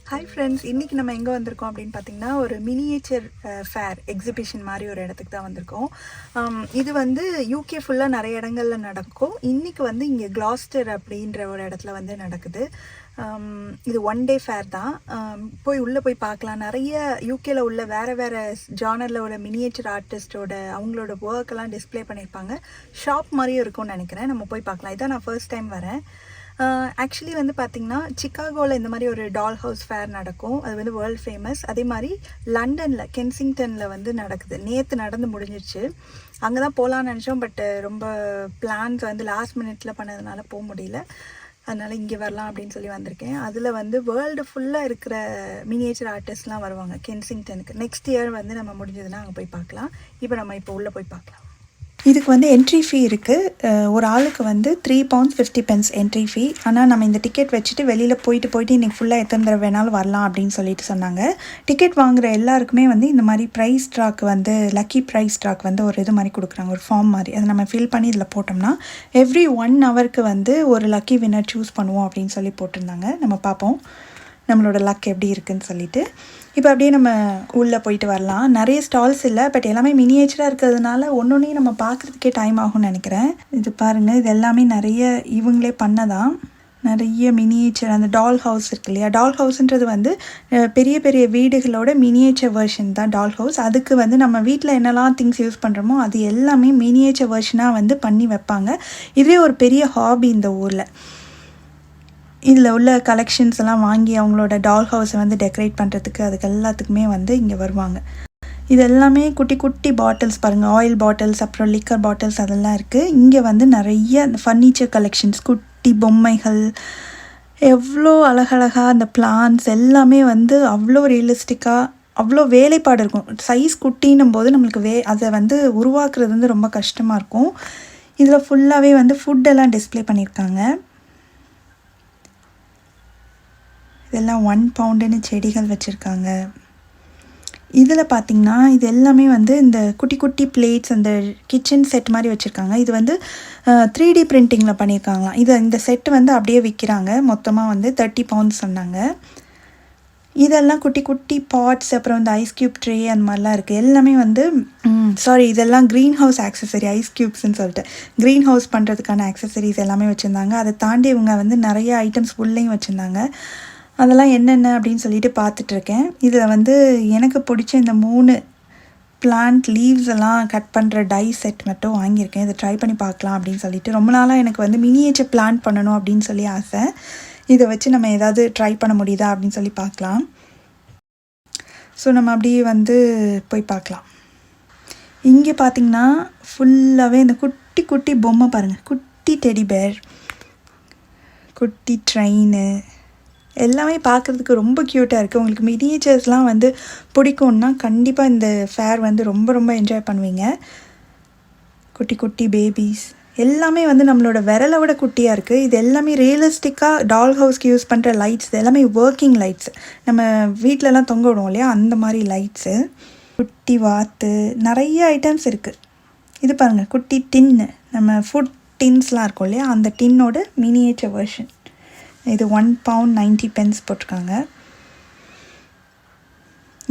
Hi friends, இன்றைக்கி நம்ம எங்கே வந்திருக்கோம் அப்படின்னு பார்த்தீங்கன்னா, ஒரு மினியேச்சர் ஃபேர் எக்ஸிபிஷன் மாதிரி ஒரு இடத்துக்கு தான் வந்திருக்கோம். இது வந்து யூகே ஃபுல்லாக நிறைய இடங்களில் நடக்கும். இன்றைக்கி வந்து இங்கே கிளாஸ்டர் அப்படின்ற ஒரு இடத்துல வந்து நடக்குது. இது ஒன் டே ஃபேர் தான். உள்ளே போய் பார்க்கலாம். நிறைய யூகேல உள்ள வேறு ஜானரில் உள்ள மினியேச்சர் ஆர்டிஸ்டோட அவங்களோட ஒர்க்கெல்லாம் டிஸ்பிளே பண்ணியிருப்பாங்க. ஷாப் மாதிரியும் இருக்கும்னு நினைக்கிறேன். நம்ம போய் பார்க்கலாம். இதான் நான் ஃபர்ஸ்ட் டைம் வரேன். ஆக்சுவலி வந்து பார்த்திங்கன்னா, சிக்காகோவில் இந்த மாதிரி ஒரு டால் ஹவுஸ் ஃபேர் நடக்கும். அது வந்து வேர்ல்ட் ஃபேமஸ். அதே மாதிரி லண்டனில் கென்சிங்டனில் வந்து நடக்குது. நேற்று நடந்து முடிஞ்சிருச்சு. அங்கே தான் போகலான்னு நினச்சோம். பட் ரொம்ப பிளான்ஸ் வந்து லாஸ்ட் மினிட்ல பண்ணதுனால போக முடியல. அதனால் இங்கே வரலாம் அப்படின்னு சொல்லி வந்திருக்கேன். அதில் வந்து வேர்ல்டு ஃபுல்லாக இருக்கிற மினியேச்சர் ஆர்டிஸ்ட்லாம் வருவாங்க கென்சிங்டனுக்கு. நெக்ஸ்ட் இயர் வந்து நம்ம முடிஞ்சதுன்னா அங்கே போய் பார்க்கலாம். இப்போ உள்ளே போய் பார்க்கலாம். இதுக்கு வந்து என்ட்ரி ஃபீ இருக்குது. ஒரு ஆளுக்கு வந்து £3.50 என்ட்ரி ஃபீ. ஆனால் நம்ம இந்த டிக்கெட் வச்சுட்டு வெளியில் போயிட்டு இன்றைக்கி ஃபுல்லாக எத்தனை தடவை வேணாலும் வரலாம் அப்படின்னு சொல்லிட்டு சொன்னாங்க. டிக்கெட் வாங்குகிற எல்லாருக்குமே வந்து இந்த மாதிரி ப்ரைஸ் ட்ராக் வந்து லக்கி ப்ரைஸ் ட்ராக் வந்து ஒரு இது மாதிரி கொடுக்குறாங்க, ஒரு ஃபார்ம் மாதிரி. அதை நம்ம ஃபில் பண்ணி இதில் போட்டோம்னா எவ்ரி 1 ஹவருக்கு வந்து ஒரு லக்கி வின்னர் சூஸ் பண்ணுவோம் அப்படின்னு சொல்லி போட்டிருந்தாங்க. நம்ம பார்ப்போம் நம்மளோட லக் எப்படி இருக்குதுன்னு சொல்லிட்டு. இப்போ அப்படியே நம்ம உள்ளே போயிட்டு வரலாம். நிறைய ஸ்டால்ஸ் இல்லை, பட் எல்லாமே மினியேச்சராக இருக்கிறதுனால ஒன்றொன்றையும் நம்ம பார்க்குறதுக்கே டைம் ஆகும்னு நினைக்கிறேன். இது பாருங்கள், இது எல்லாமே நிறைய இவங்களே பண்ணதான். நிறைய மினியேச்சர், அந்த டால் ஹவுஸ் இருக்கு இல்லையா, டால் ஹவுஸ்ன்றது வந்து பெரிய பெரிய வீடுகளோட மினியேச்சர் வெர்ஷன் தான் டால் ஹவுஸ். அதுக்கு வந்து நம்ம வீட்டில் என்னெல்லாம் திங்ஸ் யூஸ் பண்ணுறோமோ அது எல்லாமே மினியேச்சர் வெர்ஷனாக வந்து பண்ணி வைப்பாங்க. இதுவே ஒரு பெரிய ஹாபி இந்த ஊரில். இதில் உள்ள கலெக்ஷன்ஸ் எல்லாம் வாங்கி அவங்களோட டால் ஹவுஸை வந்து டெக்கரேட் பண்ணுறதுக்கு அதுக்கு எல்லாத்துக்குமே வந்து இங்கே வருவாங்க. இது எல்லாமே குட்டி குட்டி பாட்டில்ஸ் பாருங்கள், ஆயில் பாட்டில்ஸ், அப்புறம் லிக்கர் பாட்டில்ஸ் அதெல்லாம் இருக்குது. இங்கே வந்து நிறைய அந்த ஃபர்னிச்சர் கலெக்ஷன்ஸ், குட்டி பொம்மைகள், எவ்வளோ அழகழகாக அந்த பிளான்ஸ் எல்லாமே வந்து அவ்வளோ ரியலிஸ்டிக்காக, அவ்வளோ வேலைப்பாடு இருக்கும். சைஸ் குட்டின்னும் போது நம்மளுக்கு அதை வந்து உருவாக்குறது வந்து ரொம்ப கஷ்டமாக இருக்கும். இதில் ஃபுல்லாகவே வந்து ஃபுட்டெல்லாம் டிஸ்பிளே பண்ணியிருக்காங்க. இதெல்லாம் 1 பவுண்டுன்னு செடிகள் வச்சுருக்காங்க. இதில் பார்த்திங்கன்னா இது எல்லாமே வந்து இந்த குட்டி குட்டி பிளேட்ஸ், அந்த கிச்சன் செட் மாதிரி வச்சுருக்காங்க. இது வந்து 3D பிரிண்டிங்கில் பண்ணியிருக்காங்களாம். இந்த செட்டு வந்து அப்படியே விற்கிறாங்க. மொத்தமாக வந்து 30 பவுண்ட்ஸ் சொன்னாங்க. இதெல்லாம் குட்டி குட்டி பாட்ஸ், அப்புறம் வந்து ஐஸ் க்யூப் ட்ரே அந்த மாதிரிலாம் இருக்குது. எல்லாமே வந்து இதெல்லாம் க்ரீன் ஹவுஸ் ஆக்சசரி, ஐஸ் க்யூப்ஸ்ன்னு சொல்லிட்டு க்ரீன் ஹவுஸ் பண்ணுறதுக்கான ஆக்சசரிஸ் எல்லாமே வச்சுருந்தாங்க. அதை தாண்டி இவங்க வந்து நிறைய ஐட்டம்ஸ் உள்ளேயும் வச்சுருந்தாங்க. அதெல்லாம் என்னென்ன அப்படின்னு சொல்லிட்டு பார்த்துட்ருக்கேன். இதில் வந்து எனக்கு பிடிச்ச இந்த 3 பிளான்ட் லீவ்ஸ் எல்லாம் கட் பண்ணுற டை செட் மட்டும் வாங்கியிருக்கேன். இதை ட்ரை பண்ணி பார்க்கலாம் அப்படின்னு சொல்லிட்டு. ரொம்ப நாளாக எனக்கு வந்து மினியேச்சர் பிளான்ட் பண்ணணும் அப்படின்னு சொல்லி ஆசை. இதை வச்சு நம்ம ஏதாவது ட்ரை பண்ண முடியுதா அப்படின்னு சொல்லி பார்க்கலாம். ஸோ நம்ம அப்படியே வந்து போய் பார்க்கலாம். இங்கே பார்த்திங்கன்னா ஃபுல்லாகவே இந்த குட்டி குட்டி பொம்மை பாருங்கள், குட்டி டெடி பேர், குட்டி ட்ரெயின், எல்லாமே பார்க்குறதுக்கு ரொம்ப க்யூட்டாக இருக்குது. உங்களுக்கு மினியேச்சர்ஸ்லாம் வந்து பிடிக்கும்னா கண்டிப்பாக இந்த ஃபேர் வந்து ரொம்ப ரொம்ப என்ஜாய் பண்ணுவீங்க. குட்டி குட்டி பேபிஸ் எல்லாமே வந்து நம்மளோட விரலை விட குட்டியாக இருக்குது. இது எல்லாமே ரியலிஸ்டிக்காக டால் ஹவுஸ்க்கு யூஸ் பண்ணுற லைட்ஸ். இது எல்லாமே ஒர்க்கிங் லைட்ஸ், நம்ம வீட்டிலலாம் தொங்க விடுவோம் இல்லையா, அந்த மாதிரி லைட்ஸு. குட்டி வாத்து, நிறைய ஐட்டம்ஸ் இருக்குது. இது பாருங்கள், குட்டி டின்னு, நம்ம ஃபுட் டின்ஸ்லாம் இருக்கும் இல்லையா, அந்த டின்னோட மினியேச்சர் வெர்ஷன். இது £1.90 போட்டிருக்காங்க.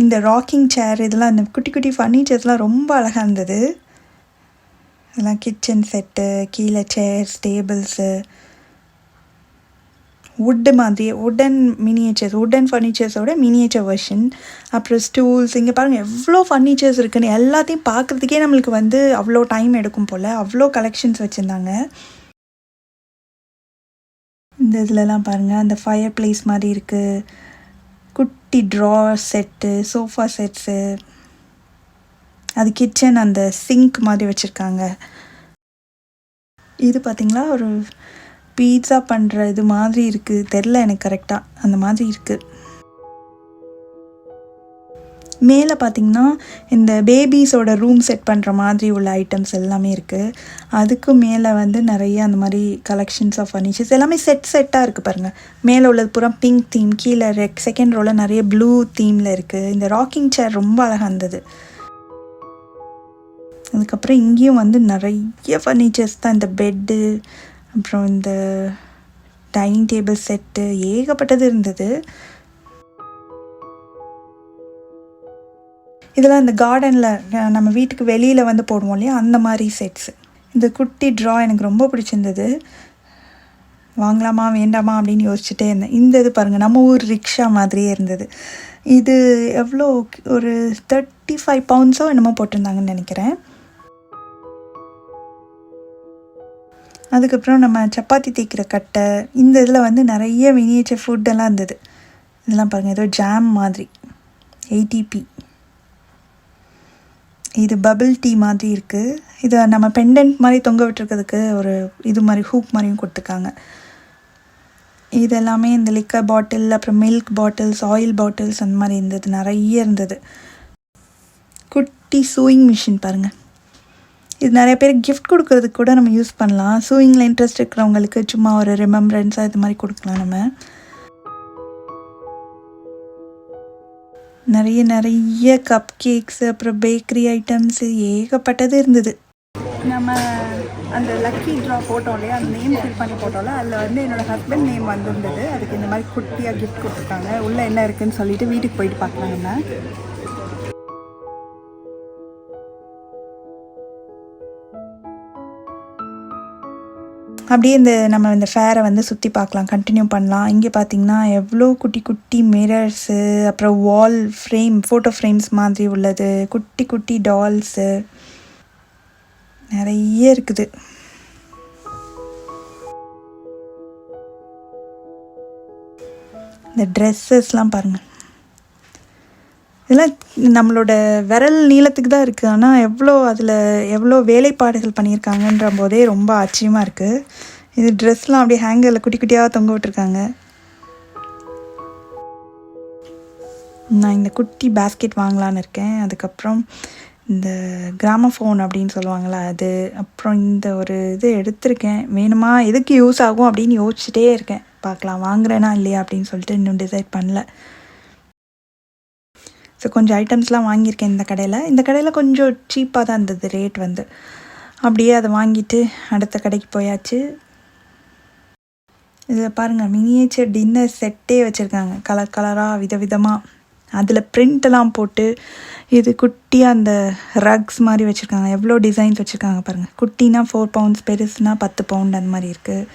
இந்த ராக்கிங் சேர், இதெல்லாம் இந்த குட்டி குட்டி ஃபர்னிச்சர்ஸ்லாம் ரொம்ப அழகாக இருந்தது. இதெல்லாம் கிச்சன் செட்டு, கீழே சேர்ஸ், டேபிள்ஸு, வுட்டு மாதிரி வுடன் ஃபர்னிச்சர்ஸோட மினியேச்சர் வெர்ஷன். அப்புறம் ஸ்டூல்ஸ். இங்கே பாருங்கள் எவ்வளோ ஃபர்னிச்சர்ஸ் இருக்குன்னு. எல்லாத்தையும் பார்க்குறதுக்கே நம்மளுக்கு வந்து அவ்வளோ டைம் எடுக்கும் போல். அவ்வளோ கலெக்ஷன்ஸ் வச்சுருந்தாங்க. இந்த இதிலலாம் பாருங்கள், அந்த ஃபயர் பிளேஸ் மாதிரி இருக்குது. குட்டி ட்ரா செட்டு, சோஃபா செட்ஸு, அது கிச்சன், அந்த சிங்க் மாதிரி வச்சுருக்காங்க. இது பார்த்திங்களா, ஒரு பீட்சா பண்ணுற இது மாதிரி இருக்குது. தெரில எனக்கு கரெக்டாக, அந்த மாதிரி இருக்குது. மேலே பார்த்திங்கன்னா இந்த பேபிஸோட ரூம் செட் பண்ணுற மாதிரி உள்ள ஐட்டம்ஸ் எல்லாமே இருக்குது. அதுக்கு மேலே வந்து நிறைய அந்த மாதிரி கலெக்ஷன்ஸ் ஆஃப் ஃபர்னிச்சர்ஸ் எல்லாமே செட்டாக இருக்குது பாருங்கள். மேலே உள்ளது பூரா பிங்க் தீம், கீழே செகண்ட் ரோவில் நிறைய ப்ளூ தீமில் இருக்குது. இந்த ராக்கிங் சேர் ரொம்ப அழகாக இருந்தது. அதுக்கப்புறம் இங்கேயும் வந்து நிறைய ஃபர்னிச்சர்ஸ் தான். இந்த பெட்டு, அப்புறம் இந்த டைனிங் டேபிள் செட்டு, ஏகப்பட்டது இருந்தது. இதெல்லாம் இந்த கார்டனில் நம்ம வீட்டுக்கு வெளியில் வந்து போடுவோம் இல்லையா, அந்த மாதிரி செட்ஸு. இந்த குட்டி ட்ரா எனக்கு ரொம்ப பிடிச்சிருந்தது. வாங்கலாமா வேண்டாமா அப்படின்னு யோசிச்சுட்டே இருந்தேன். இந்த இது பாருங்கள், நம்ம ஊர் ரிக்ஷா மாதிரியே இருந்தது. இது எவ்வளோ, ஒரு 35 பவுண்ட்ஸோ என்னமோ போட்டிருந்தாங்கன்னு நினைக்கிறேன். அதுக்கப்புறம் நம்ம சப்பாத்தி தேய்க்கிற கட்டை, இந்த இதில் வந்து நிறைய மினியேச்சர் ஃபுட்டெல்லாம் இருந்தது. இதெல்லாம் பாருங்கள், ஏதோ ஜாம் மாதிரி 80p. இது பபிள் டீ மாதிரி இருக்குது. இதை நம்ம பெண்டன்ட் மாதிரி தொங்க விட்டுருக்கிறதுக்கு ஒரு இது மாதிரி ஹூக் மாதிரியும் கொடுத்துருக்காங்க. இதெல்லாமே இந்த லிக்கர் பாட்டில், அப்புறம் மில்க் பாட்டில்ஸ், ஆயில் பாட்டில்ஸ் அந்த மாதிரி இருந்தது, நிறைய இருந்தது. குட்டி சூயிங் மிஷின் பாருங்கள். இது நிறைய பேர் கிஃப்ட் கொடுக்கறதுக்கு கூட நம்ம யூஸ் பண்ணலாம். சூயிங்கில் இன்ட்ரெஸ்ட் இருக்கிறவங்களுக்கு சும்மா ஒரு ரிமெம்பரன்ஸாக இது மாதிரி கொடுக்கலாம். நம்ம நிறைய கப் கேக்ஸு, அப்புறம் பேக்கரி ஐட்டம்ஸு ஏகப்பட்டது இருந்தது. நம்ம அந்த லக்கி ட்ரா போட்டோம் இல்லையா, அந்த நேம் ஃபில் பண்ணி போட்டோம்ல, அதில் வந்து என்னோடய ஹஸ்பண்ட் நேம் வந்துருந்தது. அதுக்கு இந்த மாதிரி குட்டியாக கிஃப்ட் கொடுத்துருக்காங்க. உள்ளே என்ன இருக்குதுன்னு சொல்லிவிட்டு வீட்டுக்கு போயிட்டு பார்க்கலாம். நம்ம அப்படியே நம்ம இந்த ஃபேரை வந்து சுற்றி பார்க்கலாம், கண்டினியூ பண்ணலாம். இங்கே பார்த்திங்கன்னா எவ்வளோ குட்டி குட்டி மிரர்ஸு, அப்புறம் வால் ஃப்ரேம், ஃபோட்டோ ஃப்ரேம்ஸ் மாதிரி உள்ளது, குட்டி குட்டி டால்ஸு நிறைய இருக்குது. இந்த ட்ரெஸ்ஸஸ்லாம் பாருங்கள், இதெல்லாம் நம்மளோட விரல் நீளத்துக்கு தான் இருக்குது. ஆனால் எவ்வளோ வேலைப்பாடுகள் பண்ணியிருக்காங்கன்ற போதே ரொம்ப ஆச்சரியமாக இருக்குது. இது ட்ரெஸ்லாம் அப்படியே ஹேங்கரில் குட்டி குட்டியாக தொங்க விட்டுருக்காங்க. நான் இந்த குட்டி பேஸ்கெட் வாங்கலான்னு இருக்கேன். அதுக்கப்புறம் இந்த கிராமஃபோன் அப்படின்னு சொல்லுவாங்களா அது, அப்புறம் இந்த ஒரு இது எடுத்திருக்கேன். வேணுமா, எதுக்கு யூஸ் ஆகும் அப்படின்னு யோசிச்சுட்டே இருக்கேன். பார்க்கலாம் வாங்குறேனா இல்லையா அப்படின்னு சொல்லிட்டு இன்னும் டிசைட் பண்ணல. ஸோ கொஞ்சம் ஐட்டம்ஸ்லாம் வாங்கியிருக்கேன் இந்த கடையில் கொஞ்சம் சீப்பாக தான் இருந்தது ரேட் வந்து. அப்படியே அதை வாங்கிட்டு அடுத்த கடைக்கு போயாச்சு. இதில் பாருங்கள், மினியேச்சர் டின்னர் செட்டே வச்சுருக்காங்க, கலர் கலராக விதவிதமாக. அதில் பிரிண்ட்டெல்லாம் போட்டு இது குட்டியாக அந்த ரக்ஸ் மாதிரி வச்சுருக்காங்க. எவ்வளோ டிசைன்ஸ் வச்சுருக்காங்க பாருங்கள். குட்டினா 4 பவுண்ட்ஸ், பெருசுனா 10 பவுண்ட் அந்த மாதிரி இருக்குது.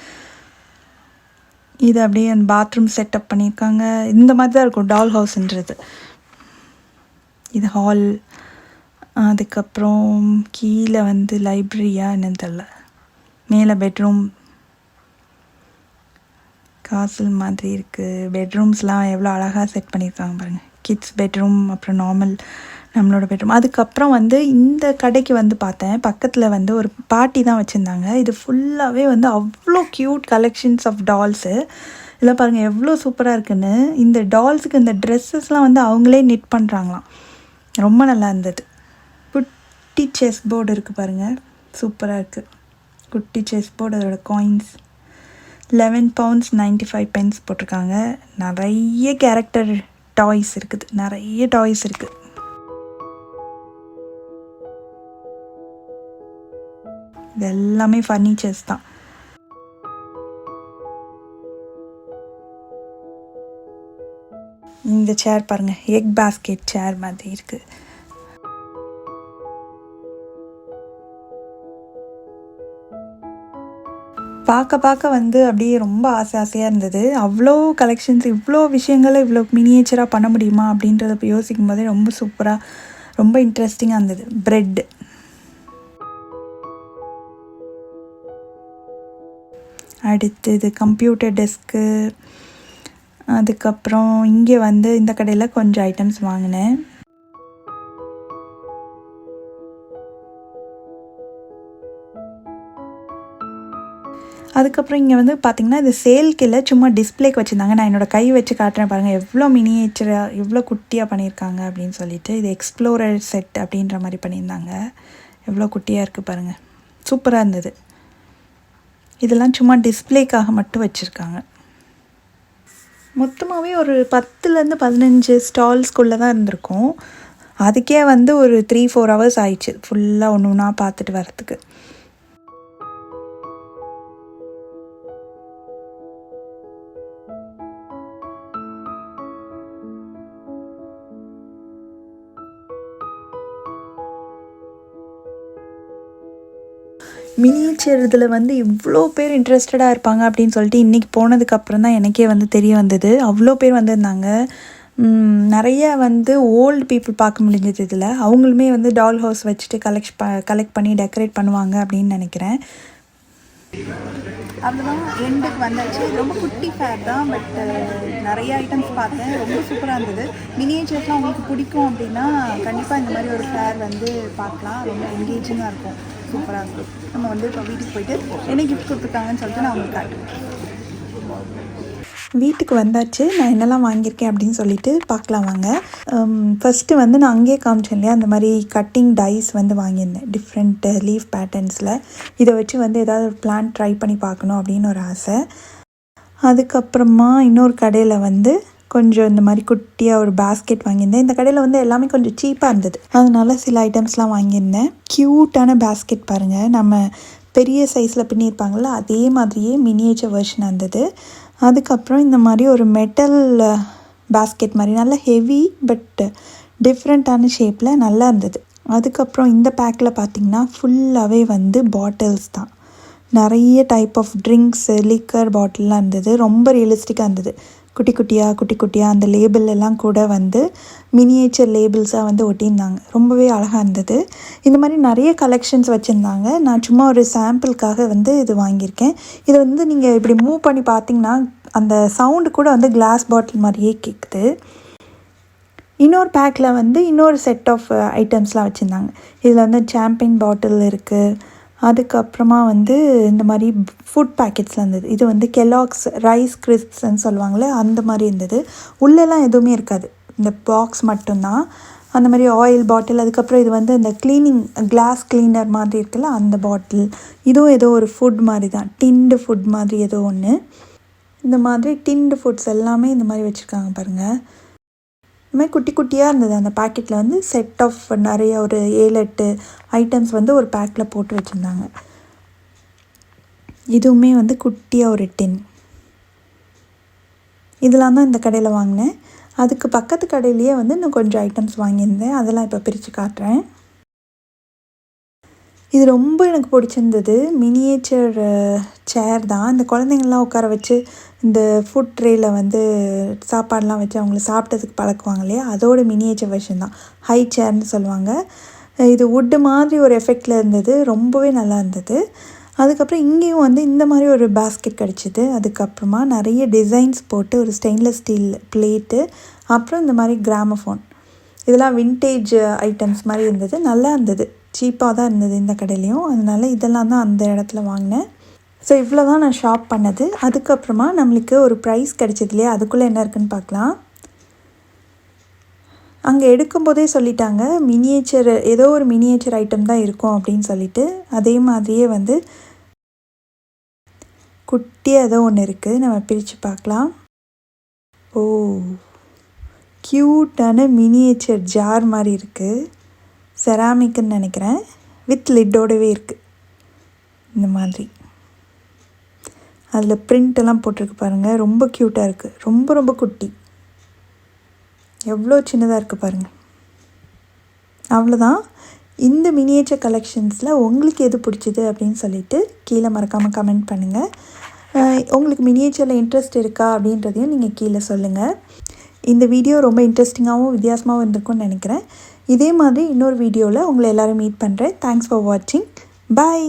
இது அப்படியே அந்த பாத்ரூம் செட்டப் பண்ணியிருக்காங்க. இந்த மாதிரி தான் இருக்கும் டால் ஹவுஸ்ன்றது. இது ஹால். அதுக்கப்புறம் கீழே வந்து லைப்ரரியா என்னன்னு தெரில. மேலே பெட்ரூம், காசல் மாதிரி இருக்குது. பெட்ரூம்ஸ்லாம் எவ்வளோ அழகாக செட் பண்ணியிருக்காங்க பாருங்கள். கிட்ஸ் பெட்ரூம், அப்புறம் நார்மல் நம்மளோட பெட்ரூம். அதுக்கப்புறம் வந்து இந்த கடைக்கு வந்து பார்த்தேன், பக்கத்தில் வந்து ஒரு பாட்டி தான் வச்சுருந்தாங்க. இது ஃபுல்லாகவே வந்து அவ்வளோ க்யூட் கலெக்ஷன்ஸ் ஆஃப் டால்ஸு. இதெல்லாம் பாருங்கள் எவ்வளோ சூப்பராக இருக்குன்னு. இந்த டால்ஸுக்கு இந்த ட்ரெஸ்ஸஸ்லாம் வந்து அவங்களே நிட் பண்ணுறாங்களாம். ரொம்ப நல்லா இருந்தது. குட்டி செஸ் போர்டு இருக்குது பாருங்கள், சூப்பராக இருக்குது. குட்டி செஸ் போர்டு, அதோட காயின்ஸ் 11 pounds 95 pence போட்டிருக்காங்க. நிறைய கேரக்டர் டாய்ஸ் இருக்குது, நிறைய டாய்ஸ் இருக்குது. இது எல்லாமே ஃபர்னிச்சர்ஸ் தான். இந்த சேர் பாருங்கள், எக் பாஸ்கெட் சேர் மாதிரி இருக்குது. பார்க்க வந்து அப்படியே ரொம்ப ஆசையாக இருந்தது. அவ்வளோ கலெக்ஷன்ஸ், இவ்வளோ விஷயங்களை இவ்வளோ மினியேச்சராக பண்ண முடியுமா அப்படின்றத இப்போ யோசிக்கும் போதே ரொம்ப சூப்பராக, ரொம்ப இன்ட்ரெஸ்டிங்காக இருந்தது. ப்ரெட், அடுத்தது கம்ப்யூட்டர் டெஸ்க்கு. அதுக்கப்புறம் இங்கே வந்து இந்த கடையில் கொஞ்சம் ஐட்டம்ஸ் வாங்கினேன். அதுக்கப்புறம் இங்கே வந்து பார்த்திங்கன்னா இது சேல்க்கு இல்லை, சும்மா டிஸ்பிளேக்கு வச்சுருந்தாங்க. நான் என்னோடய கை வச்சு காட்டுறேன் பாருங்கள், எவ்வளோ மினியேச்சராக எவ்வளோ குட்டியாக பண்ணியிருக்காங்க அப்படின்னு சொல்லிட்டு. இது எக்ஸ்ப்ளோரர் செட் அப்படின்ற மாதிரி பண்ணியிருந்தாங்க. எவ்வளோ குட்டியாக இருக்குது பாருங்கள், சூப்பராக இருந்தது. இதெல்லாம் சும்மா டிஸ்பிளேக்காக மட்டும் வச்சுருக்காங்க. மொத்தமாகவே ஒரு 10லேருந்து 15 ஸ்டால்ஸ்குள்ளே தான் இருந்திருக்கும். அதுக்கே வந்து ஒரு 3-4 hours ஆயிடுச்சு ஃபுல்லாக ஒன்று ஒன்றா பார்த்துட்டு வரத்துக்கு. மினியேச்சர் இதில் வந்து இவ்வளோ பேர் இன்ட்ரெஸ்டடாக இருப்பாங்க அப்படின்னு சொல்லிட்டு இன்றைக்கி போனதுக்கப்புறம் தான் எனக்கே வந்து தெரிய வந்தது. அவ்வளோ பேர் வந்திருந்தாங்க. நிறைய வந்து ஓல்டு பீப்புள் பார்க்க முடிஞ்சது இதில். அவங்களுமே வந்து டால் ஹவுஸ் வச்சுட்டு கலெக்ட் பண்ணி டெக்கரேட் பண்ணுவாங்க அப்படின்னு நினைக்கிறேன். அவ்வளோதான், எண்டுக்கு வந்தாச்சு. ரொம்ப குட்டி ஃபேர் தான், பட் நிறைய ஐட்டம்ஸ் பார்த்தேன். ரொம்ப சூப்பராக இருந்தது. மினியேச்சர்ஸ்லாம் உங்களுக்கு பிடிக்கும் அப்படின்னா கண்டிப்பாக இந்த மாதிரி ஒரு ஃபேர் வந்து பார்க்கலாம். ரொம்ப என்கேஜிங்காக இருக்கும், சூப்பராக இருக்கும். நம்ம வந்து இப்போ வீட்டுக்கு போயிட்டு என்ன கிஃப்ட் கொடுத்துருக்காங்கன்னு சொல்லிட்டு நான் உங்களுக்கு காட்டுறேன். வீட்டுக்கு வந்தாச்சு. நான் என்னெல்லாம் வாங்கியிருக்கேன் அப்படின்னு சொல்லிட்டு பார்க்கலாம் வாங்க. ஃபஸ்ட்டு வந்து நான் அங்கேயே காமிச்சேன் இல்லையா, அந்த மாதிரி கட்டிங் டைஸ் வந்து வாங்கியிருந்தேன் டிஃப்ரெண்ட் லீஃப் பேட்டர்ன்ஸில். இதை வச்சு வந்து ஏதாவது ஒரு பிளான்ட் ட்ரை பண்ணி பார்க்கணும் அப்படின்னு ஒரு ஆசை. அதுக்கப்புறமா இன்னொரு கடையில் வந்து கொஞ்சம் இந்த மாதிரி குட்டியாக ஒரு பேஸ்கெட் வாங்கியிருந்தேன். இந்த கடையில் வந்து எல்லாமே கொஞ்சம் சீப்பாக இருந்தது, அதனால சில ஐட்டம்ஸ்லாம் வாங்கியிருந்தேன். க்யூட்டான பேஸ்கெட் பாருங்கள், நம்ம பெரிய சைஸில் பின்னியிருப்பாங்கள்ல அதே மாதிரியே மினியேச்சர் வெர்ஷன் இருந்தது. அதுக்கப்புறம் இந்த மாதிரி ஒரு மெட்டல் பேஸ்கெட் மாதிரி நல்ல ஹெவி பட் டிஃப்ரெண்ட்டான ஷேப்பில் நல்லா இருந்தது. அதுக்கப்புறம் இந்த பேக்கில் பார்த்திங்கன்னா ஃபுல்லாகவே வந்து பாட்டில்ஸ் தான். நிறைய டைப் ஆஃப் ட்ரிங்க்ஸு, லிக்கர் பாட்டில்லாம் இருந்தது. ரொம்ப ரியலிஸ்டிக்காக இருந்தது. குட்டி குட்டியாக அந்த லேபிள் எல்லாம் கூட வந்து மினியேச்சர் லேபிள்ஸாக வந்து ஒட்டியிருந்தாங்க. ரொம்பவே அழகாக இருந்தது. இந்த மாதிரி நிறைய கலெக்ஷன்ஸ் வச்சுருந்தாங்க. நான் சும்மா ஒரு சாம்பிளுக்காக வந்து இது வாங்கியிருக்கேன். இதை வந்து நீங்கள் இப்படி மூவ் பண்ணி பார்த்தீங்கன்னா அந்த சவுண்டு கூட வந்து கிளாஸ் பாட்டில் மாதிரியே கேட்குது. இன்னொரு பேக்கில் வந்து இன்னொரு செட் ஆஃப் ஐட்டம்ஸ்லாம் வச்சுருந்தாங்க. இதில் வந்து சாம்பியன் பாட்டில் இருக்குது. அதுக்கப்புறமா வந்து இந்த மாதிரி ஃபுட் பேக்கெட்ஸில் இருந்தது. இது வந்து கெலாக்ஸ் ரைஸ் கிரிஸ்ப்ஸ்ன்னு சொல்லுவாங்களே அந்த மாதிரி இருந்தது. உள்ளெல்லாம் எதுவுமே இருக்காது, இந்த பாக்ஸ் மட்டும்தான். அந்த மாதிரி ஆயில் பாட்டில். அதுக்கப்புறம் இது வந்து இந்த கிளாஸ் கிளீனர் மாதிரி இருக்குல்ல அந்த பாட்டில். இதுவும் ஏதோ ஒரு ஃபுட் மாதிரி தான், டின்டு ஃபுட் மாதிரி ஏதோ ஒன்று. இந்த மாதிரி டின்டு ஃபுட்ஸ் எல்லாமே இந்த மாதிரி வச்சுருக்காங்க பாருங்கள். இந்த மாதிரி குட்டி குட்டியாக இருந்தது. அந்த பேக்கெட்டில் வந்து செட் ஆஃப் நிறைய ஒரு 7-8 ஐட்டம்ஸ் வந்து ஒரு பேக்கில் போட்டு வச்சுருந்தாங்க. இதுவுமே வந்து குட்டியாக ஒரு டின். இதெல்லாம் தான் இந்த கடையில் வாங்கினேன். அதுக்கு பக்கத்து கடையிலேயே வந்து இன்னும் கொஞ்சம் ஐட்டம்ஸ் வாங்கியிருந்தேன். அதெல்லாம் இப்போ பிரித்து காட்டுறேன். இது ரொம்ப எனக்கு பிடிச்சிருந்தது. மினியேச்சர் சேர் தான். இந்த குழந்தைங்கள்லாம் உட்கார வச்சு இந்த ஃபுட் ட்ரேயில் வந்து சாப்பாடெலாம் வச்சு அவங்கள சாப்பிட்டதுக்கு பழக்குவாங்க இல்லையா, அதோட மினியேச்சர் வெர்ஷன் தான். ஹை சேர்னு சொல்லுவாங்க. இது வுட்டு மாதிரி ஒரு எஃபெக்டில் இருந்தது. ரொம்பவே நல்லா இருந்தது. அதுக்கப்புறம் இங்கேயும் வந்து இந்த மாதிரி ஒரு பேஸ்கெட் கிடச்சிது. அதுக்கப்புறமா நிறைய டிசைன்ஸ் போட்டு ஒரு ஸ்டெயின்லெஸ் ஸ்டீல் பிளேட்டு, அப்புறம் இந்த மாதிரி கிராமஃபோன். இதெல்லாம் வின்டேஜ் ஐட்டம்ஸ் மாதிரி இருந்தது. நல்லா இருந்தது. சீப்பாக தான் இருந்தது இந்த கடையிலையும். அதனால் இதெல்லாம் தான் அந்த இடத்துல வாங்கினேன். ஸோ இவ்வளோ தான் நான் ஷாப் பண்ணது. அதுக்கப்புறமா நம்மளுக்கு ஒரு ப்ரைஸ் கிடச்சிது இல்லையா, அதுக்குள்ளே என்ன இருக்குதுன்னு பார்க்கலாம். அங்கே எடுக்கும்போதே சொல்லிட்டாங்க மினியேச்சர் ஏதோ ஒரு மினியேச்சர் ஐட்டம் தான் இருக்கும் அப்படின்னு சொல்லிட்டு. அதே மாதிரியே வந்து குட்டியாக ஏதோ ஒன்று இருக்குது, நம்ம பிரித்து பார்க்கலாம். ஓ, க்யூட்டான மினியேச்சர் ஜார் மாதிரி இருக்குது. செராமிக்குன்னு நினைக்கிறேன். வித் லிட்டோடவே இருக்குது. இந்த மாதிரி அதில் பிரிண்டெல்லாம் போட்டிருக்கு பாருங்கள். ரொம்ப க்யூட்டாக இருக்குது. ரொம்ப ரொம்ப குட்டி, எவ்வளோ சின்னதாக இருக்குது பாருங்கள். அவ்வளோதான். இந்த மினியேச்சர் கலெக்ஷன்ஸில் உங்களுக்கு எது பிடிச்சிது அப்படின்னு சொல்லிட்டு கீழே மறக்காமல் கமெண்ட் பண்ணுங்கள். உங்களுக்கு மினியேச்சரில் இன்ட்ரெஸ்ட் இருக்கா அப்படின்றதையும் நீங்கள் கீழே சொல்லுங்கள். இந்த வீடியோ ரொம்ப இன்ட்ரெஸ்டிங்காகவும் வித்தியாசமாகவும் இருந்திருக்கும்னு நினைக்கிறேன். இதே மாதிரி இன்னொரு வீடியோவில் உங்களை எல்லோரும் மீட் பண்ணுறேன். தேங்க்ஸ் ஃபார் வாட்சிங். பாய்.